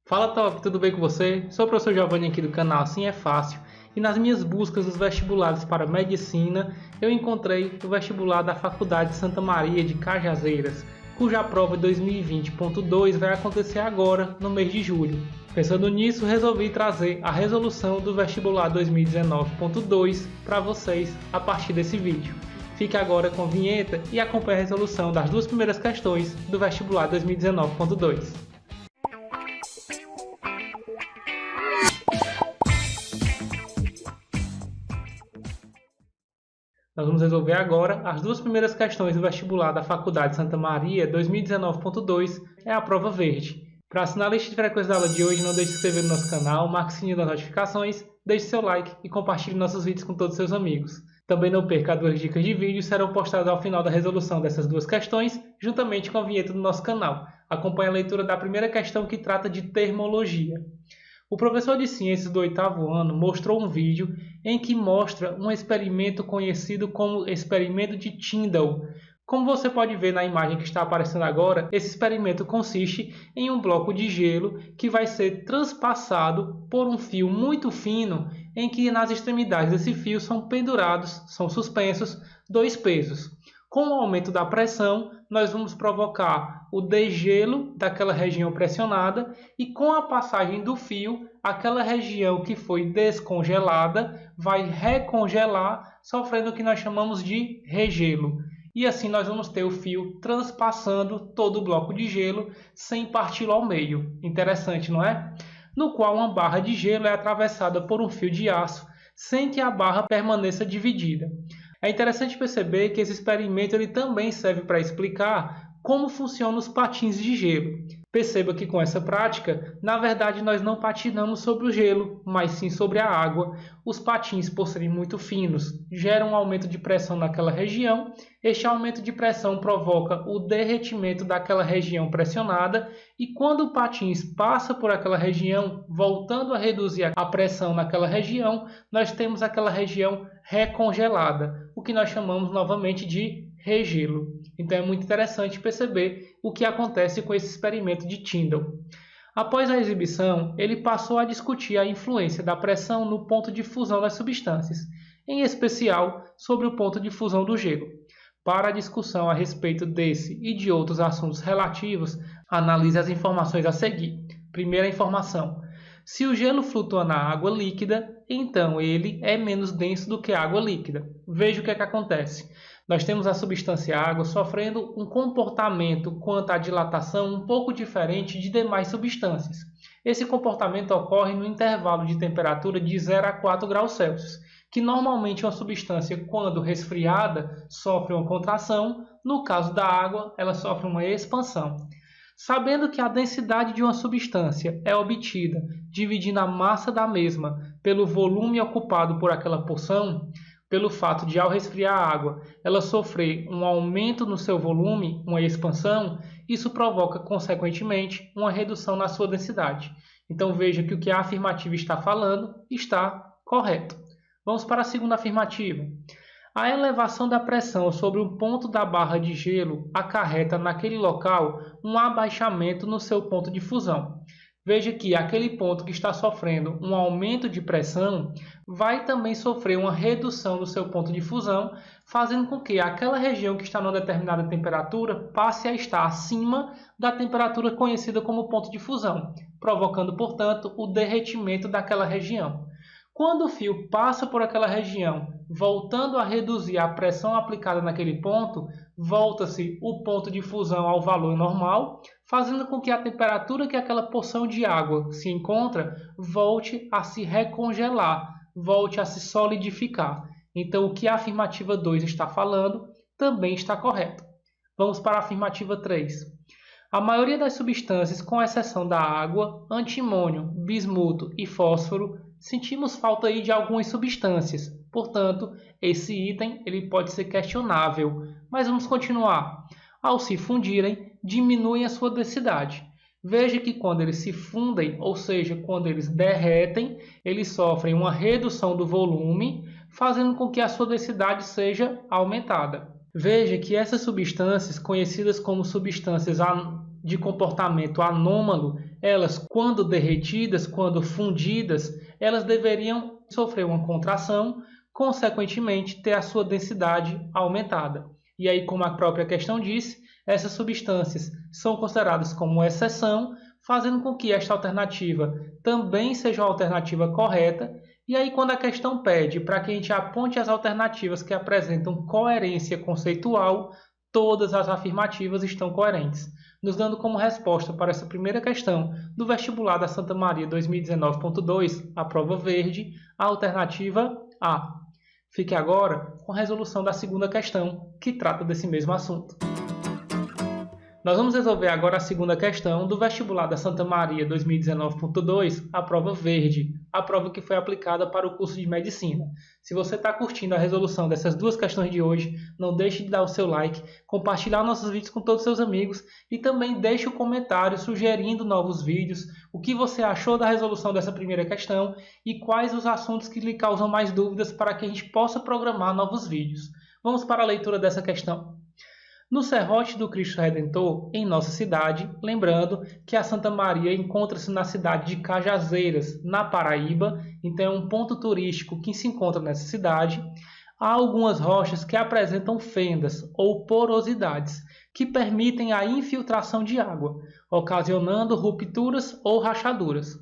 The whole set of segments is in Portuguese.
Fala Top, tudo bem com você? Sou o professor Giovanni aqui do canal Assim é Fácil e nas minhas buscas nos vestibulares para Medicina eu encontrei o vestibular da Faculdade Santa Maria de Cajazeiras, cuja prova 2020.2 vai acontecer agora no mês de julho. Pensando nisso, resolvi trazer a resolução do vestibular 2019.2 para vocês a partir desse vídeo. Fique agora com a vinheta e acompanhe a resolução das duas primeiras questões do vestibular 2019.2. Nós vamos resolver agora as duas primeiras questões do vestibular da Faculdade Santa Maria 2019.2, é a prova verde. Para assinar a lista de frequência da aula de hoje, não deixe de se inscrever no nosso canal, marque o sininho das notificações, deixe seu like e compartilhe nossos vídeos com todos os seus amigos. Também não perca as duas dicas de vídeo, serão postadas ao final da resolução dessas duas questões, juntamente com a vinheta do nosso canal. Acompanhe a leitura da primeira questão que trata de termologia. O professor de ciências do 8º ano mostrou um vídeo em que mostra um experimento conhecido como experimento de Tyndall. Como você pode ver na imagem que está aparecendo agora, esse experimento consiste em um bloco de gelo que vai ser transpassado por um fio muito fino, em que nas extremidades desse fio são pendurados, são suspensos, dois pesos. Com o aumento da pressão, nós vamos provocar o degelo daquela região pressionada e com a passagem do fio, aquela região que foi descongelada vai recongelar, sofrendo o que nós chamamos de regelo. E assim nós vamos ter o fio transpassando todo o bloco de gelo sem parti-lo ao meio. Interessante, não é? No qual uma barra de gelo é atravessada por um fio de aço sem que a barra permaneça dividida. É interessante perceber que esse experimento ele também serve para explicar como funcionam os patins de gelo. Perceba que com essa prática, na verdade nós não patinamos sobre o gelo, mas sim sobre a água. Os patins, por serem muito finos, geram um aumento de pressão naquela região. Este aumento de pressão provoca o derretimento daquela região pressionada e quando o patins passa por aquela região, voltando a reduzir a pressão naquela região, nós temos aquela região recongelada, o que nós chamamos novamente de regelo. Então é muito interessante perceber o que acontece com esse experimento de Tyndall. Após a exibição, ele passou a discutir a influência da pressão no ponto de fusão das substâncias, em especial sobre o ponto de fusão do gelo. Para a discussão a respeito desse e de outros assuntos relativos, analise as informações a seguir. Primeira informação: se o gelo flutua na água líquida, então ele é menos denso do que a água líquida. Veja o que acontece. Nós temos a substância água sofrendo um comportamento quanto à dilatação um pouco diferente de demais substâncias. Esse comportamento ocorre no intervalo de temperatura de 0 a 4 graus Celsius, que normalmente uma substância, quando resfriada, sofre uma contração, no caso da água, ela sofre uma expansão. Sabendo que a densidade de uma substância é obtida dividindo a massa da mesma pelo volume ocupado por aquela porção, pelo fato de, ao resfriar a água, ela sofrer um aumento no seu volume, uma expansão, isso provoca, consequentemente, uma redução na sua densidade. Então veja que o que a afirmativa está falando está correto. Vamos para a segunda afirmativa. A elevação da pressão sobre o ponto da barra de gelo acarreta naquele local um abaixamento no seu ponto de fusão. Veja que aquele ponto que está sofrendo um aumento de pressão vai também sofrer uma redução do seu ponto de fusão, fazendo com que aquela região que está numa determinada temperatura passe a estar acima da temperatura conhecida como ponto de fusão, provocando, portanto, o derretimento daquela região. Quando o fio passa por aquela região, voltando a reduzir a pressão aplicada naquele ponto, volta-se o ponto de fusão ao valor normal, fazendo com que a temperatura que aquela porção de água se encontra volte a se recongelar, volte a se solidificar. Então, o que a afirmativa 2 está falando também está correto. Vamos para a afirmativa 3. A maioria das substâncias, com exceção da água, antimônio, bismuto e fósforo, sentimos falta aí de algumas substâncias. Portanto, esse item ele pode ser questionável. Mas vamos continuar. Ao se fundirem, diminuem a sua densidade. Veja que quando eles se fundem, ou seja, quando eles derretem, eles sofrem uma redução do volume, fazendo com que a sua densidade seja aumentada. Veja que essas substâncias, conhecidas como substâncias de comportamento anômalo, elas, quando derretidas, quando fundidas, elas deveriam sofrer uma contração, consequentemente ter a sua densidade aumentada. E aí, como a própria questão disse, essas substâncias são consideradas como exceção, fazendo com que esta alternativa também seja a alternativa correta. E aí, quando a questão pede para que a gente aponte as alternativas que apresentam coerência conceitual, todas as afirmativas estão coerentes, nos dando como resposta para essa primeira questão do vestibular da Santa Maria 2019.2, a prova verde, a alternativa A. Fique agora com a resolução da segunda questão, que trata desse mesmo assunto. Nós vamos resolver agora a segunda questão do vestibular da Santa Maria 2019.2, a prova verde, a prova que foi aplicada para o curso de Medicina. Se você está curtindo a resolução dessas duas questões de hoje, não deixe de dar o seu like, compartilhar nossos vídeos com todos os seus amigos e também deixe o comentário sugerindo novos vídeos, o que você achou da resolução dessa primeira questão e quais os assuntos que lhe causam mais dúvidas para que a gente possa programar novos vídeos. Vamos para a leitura dessa questão. No serrote do Cristo Redentor, em nossa cidade, lembrando que a Santa Maria encontra-se na cidade de Cajazeiras, na Paraíba, então é um ponto turístico que se encontra nessa cidade, há algumas rochas que apresentam fendas ou porosidades, que permitem a infiltração de água, ocasionando rupturas ou rachaduras.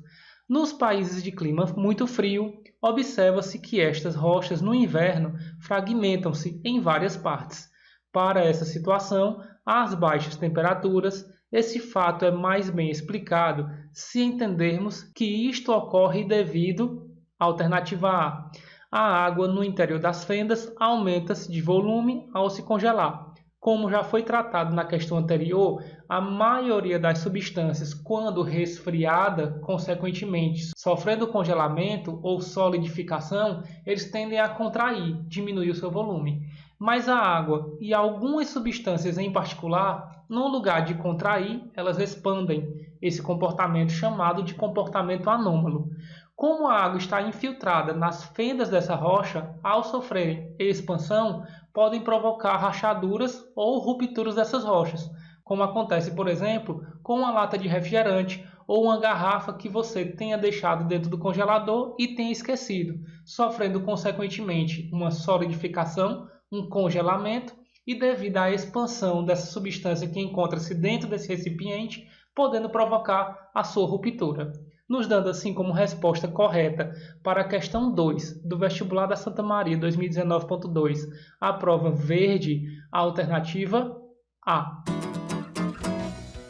Nos países de clima muito frio, observa-se que estas rochas no inverno fragmentam-se em várias partes. Para essa situação, às baixas temperaturas, esse fato é mais bem explicado se entendermos que isto ocorre devido à alternativa A. A água no interior das fendas aumenta-se de volume ao se congelar. Como já foi tratado na questão anterior, a maioria das substâncias, quando resfriada, consequentemente sofrendo congelamento ou solidificação, eles tendem a contrair, diminuir o seu volume. Mas a água e algumas substâncias em particular, no lugar de contrair, elas expandem, esse comportamento chamado de comportamento anômalo. Como a água está infiltrada nas fendas dessa rocha, ao sofrer expansão, podem provocar rachaduras ou rupturas dessas rochas, como acontece, por exemplo, com uma lata de refrigerante ou uma garrafa que você tenha deixado dentro do congelador e tenha esquecido, sofrendo consequentemente uma solidificação, um congelamento e devido à expansão dessa substância que encontra-se dentro desse recipiente, podendo provocar a sua ruptura. Nos dando assim como resposta correta para a questão 2 do vestibular da Santa Maria 2019.2, a prova verde, a alternativa A.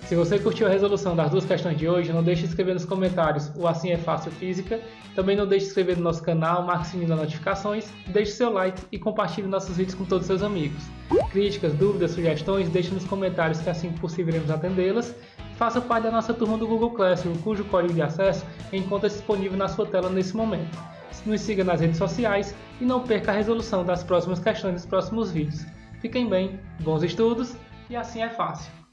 Se você curtiu a resolução das duas questões de hoje, não deixe de escrever nos comentários o Assim é Fácil Física. Também não deixe de se inscrever no nosso canal, marque o sininho das notificações, deixe seu like e compartilhe nossos vídeos com todos os seus amigos. Críticas, dúvidas, sugestões, deixe nos comentários que assim que possível iremos atendê-las. Faça parte da nossa turma do Google Classroom, cujo código de acesso encontra-se disponível na sua tela nesse momento. Nos siga nas redes sociais e não perca a resolução das próximas questões dos próximos vídeos. Fiquem bem, bons estudos e assim é fácil!